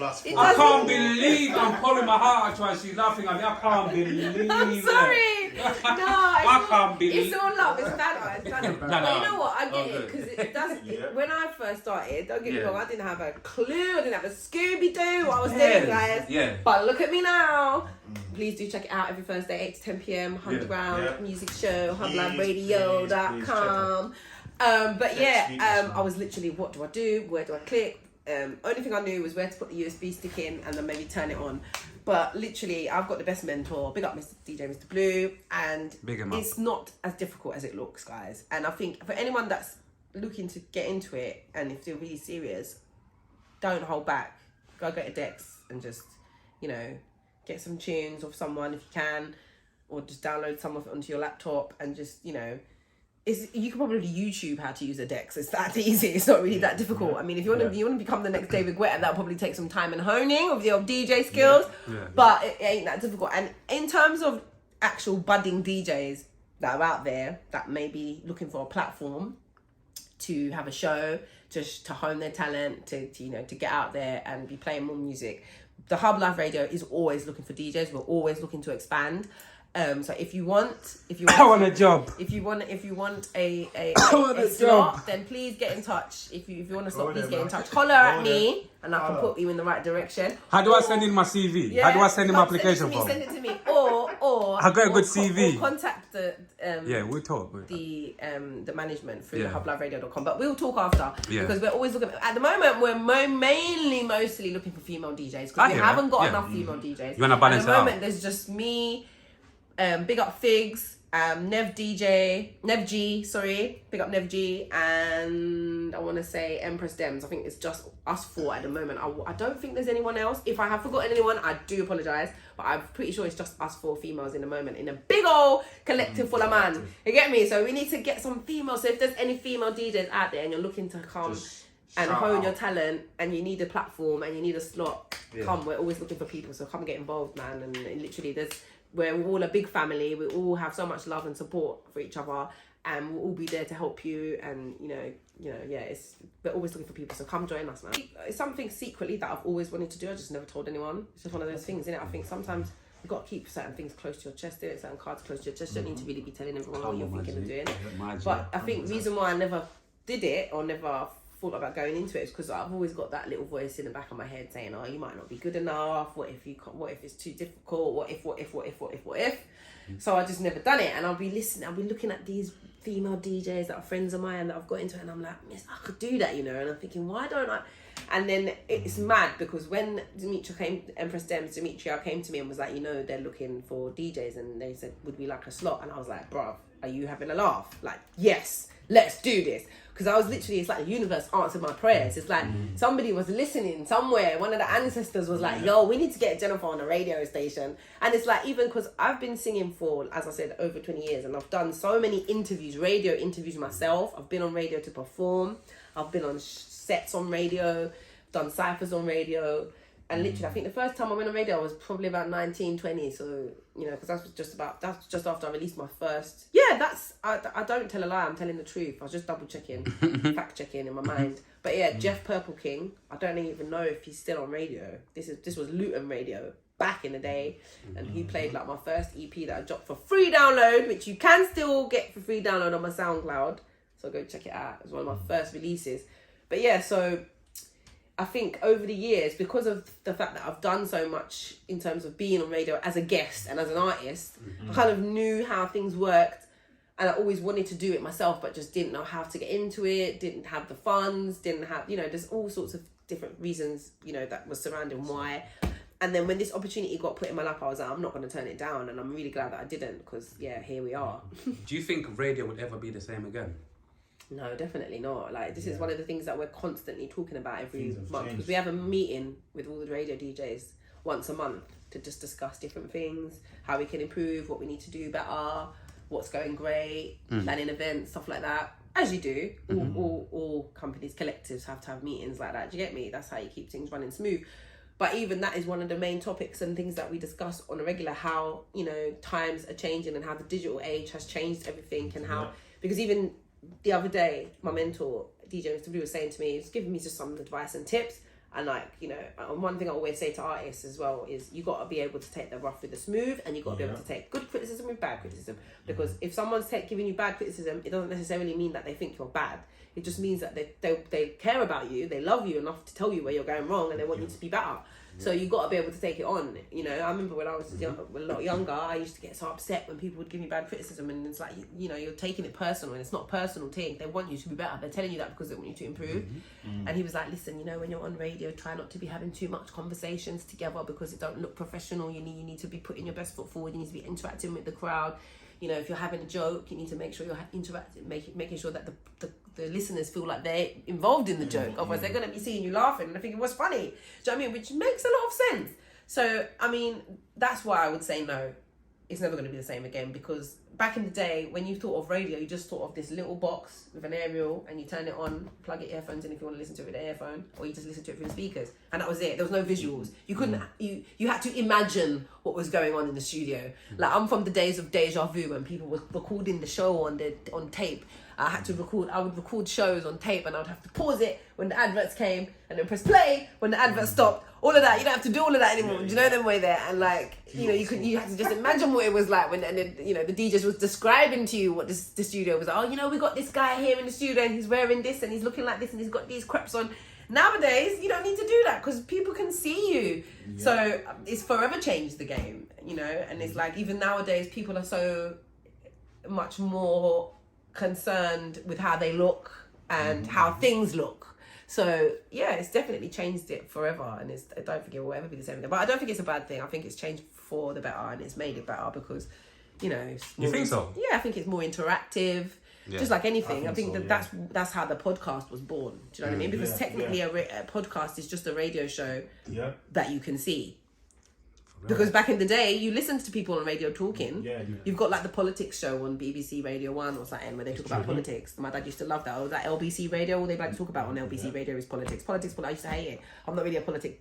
I can't believe I'm pulling my heart out trying. She's laughing at me. I can't believe I'm sorry. I can't believe it's all love. It's banter. It's banter. No, But you know what? I get it because it does. Yeah. When I first started, don't get me wrong, I didn't have a clue. I didn't have a Scooby Doo what I was doing, guys. Yeah. But look at me now. Please do check it out every Thursday, 8 to 10 p.m. Underground Yeah. Music Show, Please hublive.radio.com. But yeah, I was literally, what do I do? Where do I click? Only thing I knew was where to put the USB stick in and then maybe turn it on. But literally, I've got the best mentor. Big up Mr. Blue. And it's not as difficult as it looks, guys. And I think for anyone that's looking to get into it and if they're really serious, don't hold back. Go get a Dex and just, you know, get some tunes of someone if you can, or just download some of it onto your laptop and just, you know, you can probably YouTube how to use a Dex. It's that easy. It's not really that difficult. I mean, if you want to become the next David Guetta, that'll probably take some time and honing of your DJ skills. But it ain't that difficult. And in terms of actual budding DJs that are out there that may be looking for a platform to have a show, just to hone their talent, to you know, to get out there and be playing more music, the Hub Live Radio is always looking for DJs. We're always looking to expand. So if you want I want a job. If you want a a slot, job. then please get in touch. If you want a slot, please get in touch. Holler at me and I can put you in the right direction. How do I send in my CV? Yeah, How do I send in my application form? Send it to me. Or I got a good CV. Or contact the we'll talk. the management through Yeah. hublive.radio.com. But we'll talk after because we're always looking. At the moment, we're mostly looking for female DJs because we haven't got enough female DJs. You wanna balance it out? At the moment, there's just me. Big up Figs, Nev G, big up Nev G, and I want to say Empress Dems. I think it's just us four at the moment. I don't think there's anyone else. If I have forgotten anyone, I do apologise, but I'm pretty sure it's just us four females in the moment in a big old collective full of man. You get me? So we need to get some females. So if there's any female DJs out there and you're looking to come and hone your talent and you need a platform and you need a slot, come. We're always looking for people, so come get involved, man. And literally we're all a big family. We all have so much love and support for each other, and we'll all be there to help you. And we're always looking for people. So come join us, man. It's something secretly that I've always wanted to do. I just never told anyone. It's just one of those things, innit? I think sometimes you've got to keep certain things close to your chest, innit? Certain cards close to your chest. You don't need to really be telling everyone what you're thinking of doing. But I think the reason why I never did it or never thought about going into it is because I've always got that little voice in the back of my head saying, oh, you might not be good enough, what if it's too difficult, what if. So I just never done it, and I'll be looking at these female DJs that are friends of mine that I've got into it, and I'm like, miss, I could do that, you know. And I'm thinking, why don't I? And then it's mad because when Empress Demetria came to me and was like, you know, they're looking for DJs, and they said, would we like a slot? And I was like, bruv, are you having a laugh? Like, yes, let's do this. Because I was literally, it's like the universe answered my prayers. It's like somebody was listening somewhere. One of the ancestors was like, yo, we need to get Jennifer on a radio station. And it's like, even because I've been singing for, as I said, over 20 years. And I've done so many interviews, radio interviews myself. I've been on radio to perform. I've been on sets on radio, done cyphers on radio. And literally, I think the first time I went on radio, I was probably about 19, 20. So, you know, because that's just after I released my first. Yeah, I don't tell a lie, I'm telling the truth. I was just double checking, fact checking in my mind. But yeah, Jeff Purple King, I don't even know if he's still on radio. This was Luton Radio back in the day. And he played like my first EP that I dropped for free download, which you can still get for free download on my SoundCloud. So go check it out. It was one of my first releases. But yeah, so I think over the years, because of the fact that I've done so much in terms of being on radio as a guest and as an artist, I kind of knew how things worked, and I always wanted to do it myself, but just didn't know how to get into it, didn't have the funds, didn't have, you know, there's all sorts of different reasons, you know, that was surrounding why. And then when this opportunity got put in my lap, I was like, I'm not going to turn it down, and I'm really glad that I didn't, because, yeah, here we are. Do you think radio would ever be the same again? No, definitely not. Like, this is one of the things that we're constantly talking about every month, because we have a meeting with all the radio DJs once a month to just discuss different things, how we can improve, what we need to do better, what's going great, planning events, stuff like that. As you do, all companies, collectives have to have meetings like that. Do you get me? That's how you keep things running smooth. But even that is one of the main topics and things that we discuss on a regular, how, you know, times are changing and how the digital age has changed everything, and how, because even the other day, my mentor, DJ Mr. Blue, was saying to me, he was giving me just some advice and tips, And like, you know, one thing I always say to artists as well is you got to be able to take the rough with the smooth, and you got to be able to take good criticism with bad criticism. Because if someone's giving you bad criticism, it doesn't necessarily mean that they think you're bad. It just means that they care about you, they love you enough to tell you where you're going wrong, and they want you to be better. So you got to be able to take it on. You know, I remember when I was a lot younger, I used to get so upset when people would give me bad criticism, and it's like, you know, you're taking it personal, and it's not a personal thing. They want you to be better. They're telling you that because they want you to improve. And he was like, listen, you know, when you're on radio, try not to be having too much conversations together because it don't look professional. You need to be putting your best foot forward. You need to be interacting with the crowd. You know, if you're having a joke, you need to make sure you're interacting, making sure that the listeners feel like they're involved in the joke. Otherwise, they're going to be seeing you laughing and I think it was funny. Do you know what I mean? Which makes a lot of sense. So, I mean, that's why I would say no. It's never going to be the same again, because back in the day, when you thought of radio, you just thought of this little box with an aerial, and you turn it on, plug your earphones in if you want to listen to it with an earphone, or you just listen to it through the speakers, and that was it. There was no visuals. You couldn't. You had to imagine what was going on in the studio. Like, I'm from the days of Deja Vu when people were recording the show on tape. I would record shows on tape, and I would have to pause it when the adverts came, and then press play when the adverts stopped. All of that, you don't have to do all of that anymore. Do you know them way there? And like, you know, you have to just imagine what it was like when, and then, you know, the DJs was describing to you what the studio was like. Oh, you know, we got this guy here in the studio, and he's wearing this, and he's looking like this, and he's got these creps on. Nowadays, you don't need to do that because people can see you. Yeah. So it's forever changed the game, you know. And it's like, even nowadays, people are so much more concerned with how they look and how things look. So yeah, it's definitely changed it forever, and I don't think it will ever be the same again. But I don't think it's a bad thing. I think it's changed for the better, and it's made it better because, you know. You think so? Yeah, I think it's more interactive. Yeah. Just like anything, I think that's how the podcast was born. Do you know what I mean? Because technically, a podcast is just a radio show that you can see. Because back in the day, you listened to people on radio talking. Yeah. You've got like the politics show on BBC Radio 1 or something where they talk about politics. My dad used to love that. Or that LBC Radio, all they like to talk about on LBC Radio is politics. Politics, I used to hate it. I'm not really a politic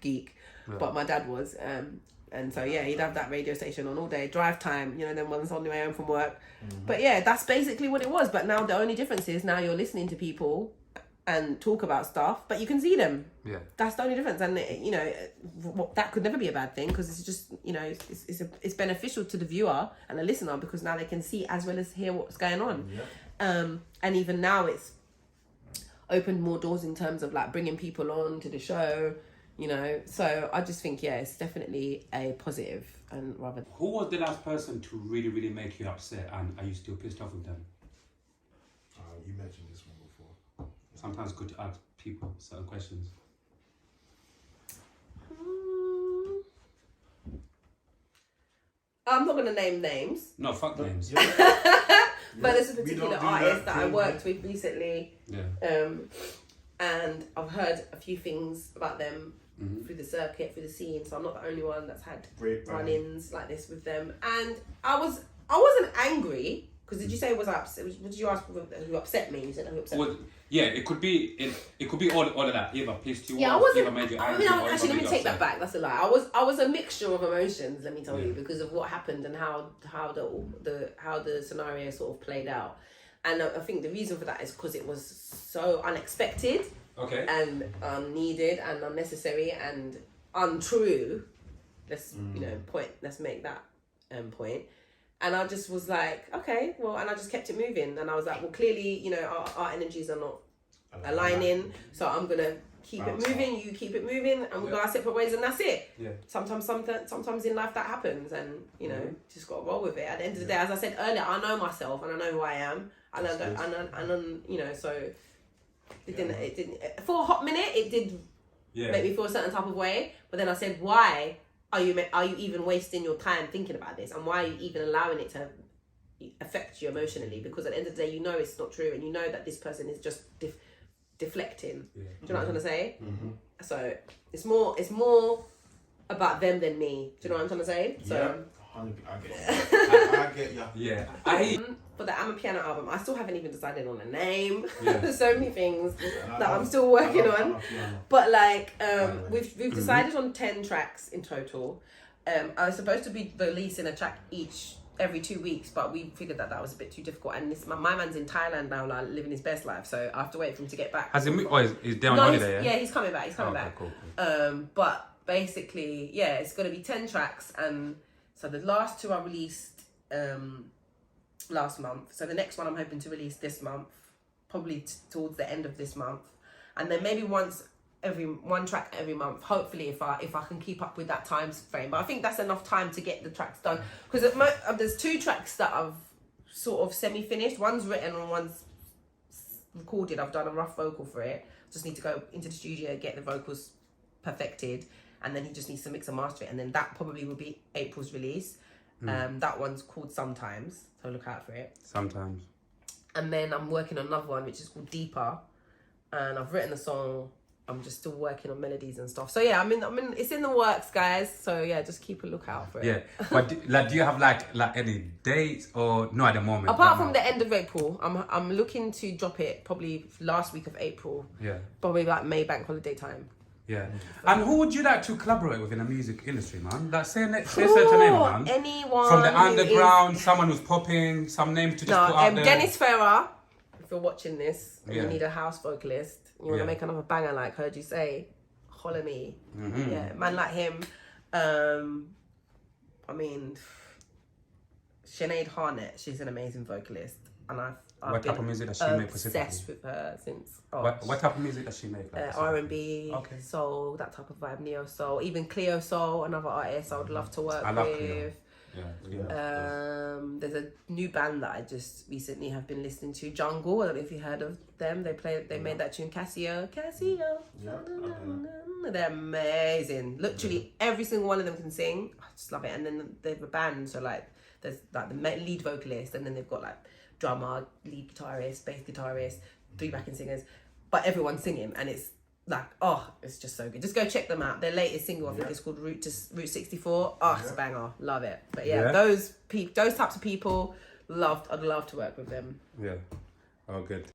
geek, but my dad was. And so, yeah, he'd have that radio station on all day. Drive time, you know, then one's on the way home from work. But yeah, that's basically what it was. But now the only difference is now you're listening to people and talk about stuff, but you can see them. Yeah, that's the only difference. And you know, that could never be a bad thing, because it's just, you know, it's beneficial to the viewer and the listener, because now they can see as well as hear what's going on. And even now it's opened more doors in terms of like bringing people on to the show, you know. So I just think, yeah, it's definitely a positive. And rather, who was the last person to really, really make you upset, and are you still pissed off with them? You mentioned this one before. Sometimes good to ask people certain questions. I'm not going to name names. No, fuck names. But there's a particular artist that I worked with recently. And I've heard a few things about them through the circuit, through the scene. So I'm not the only one that's had run-ins like this with them. And I wasn't angry. Because did you say was I upset? Did you ask who upset me? You said who upset me. Yeah, it could be all of that. Either pissed you off, I wasn't. either made you angry. Actually, let me take that back. That's a lie. I was a mixture of emotions. Let me tell you, because of what happened and how the scenario sort of played out. And I think the reason for that is because it was so unexpected, and unneeded and unnecessary and untrue. Let's make that point. And I just was like, okay, well, and I just kept it moving. And I was like, well, clearly, you know, our energies are not aligning. So I'm going to keep it moving, you keep it moving, and we go our separate ways, and that's it. Yeah. Sometimes in life that happens, and, you know, just got to roll with it. At the end of the day, as I said earlier, I know myself, and I know who I am. And you know, so it didn't, for a hot minute, it did make me feel a certain type of way. But then I said, why are you even wasting your time thinking about this, and why are you even allowing it to affect you emotionally? Because at the end of the day, you know it's not true, and you know that this person is just deflecting. Do you know what I'm trying to say? So it's more about them than me. Do you know what I'm trying to say? So I get you. I get you. Yeah. For the I'm a Piano album, I still haven't even decided on a name. There's so many things that I'm still working on. But like, we've decided on 10 tracks in total. I was supposed to be releasing a track each every 2 weeks, but we figured that was a bit too difficult. And this, my man's in Thailand now, like living his best life, so I have to wait for him to get back. Has he moved? Oh, he's down on holiday, yeah, he's coming back. He's coming back. Cool. But basically, yeah, it's going to be 10 tracks, and so the last 2 I released last month. So the next one I'm hoping to release this month, probably towards the end of this month, and then maybe one track every month, hopefully, if I can keep up with that time frame. But I think that's enough time to get the tracks done, because there's 2 tracks that I've sort of semi-finished. One's written and one's recorded. I've done a rough vocal for it. Just need to go into the studio, get the vocals perfected, and then he just needs to mix and master it, and then that probably will be April's release. That one's called Sometimes, so look out for it. Sometimes. And then I'm working on another one which is called Deeper, and I've written a song. I'm just still working on melodies and stuff. So yeah, I mean, it's in the works, guys. So yeah, just keep a lookout for it. Yeah, but do you have like any dates or no at the moment? Apart from the end of April, I'm looking to drop it probably last week of April. Yeah. Probably like May bank holiday time. Yeah. And who would you like to collaborate with in the music industry, man? Like say certain name, man. Anyone from the underground, someone who's popping, some name to just put out there. Dennis Ferrer. If you're watching this and Yeah. you need a house vocalist, you want to make another banger like Heard You Say, holler me. Mm-hmm. Yeah, man like him. I mean, Sinead Harnett, she's an amazing vocalist, and I've What been type of music does she make specifically? obsessed with her since. What type of music does she make? Like, R&B, Okay. soul, that type of vibe, neo soul, even Cleo Soul, another artist I would love to work I love with. Cleo. Yeah. There's a new band that I just recently have been listening to, Jungle. I don't know if you heard of them. They made that tune Casio. Yeah. They're amazing. Literally every single one of them can sing. I just love it. And then they have a band, so like there's like the lead vocalist, and then they've got like drummer, lead guitarist, bass guitarist, 3 backing singers, but everyone's singing, and it's like, oh, it's just so good. Just go check them out. Their latest single, I think, is called Route 64. Oh, it's a banger. Love it. But yeah, those types of people, I'd love to work with them. Yeah. Oh, good.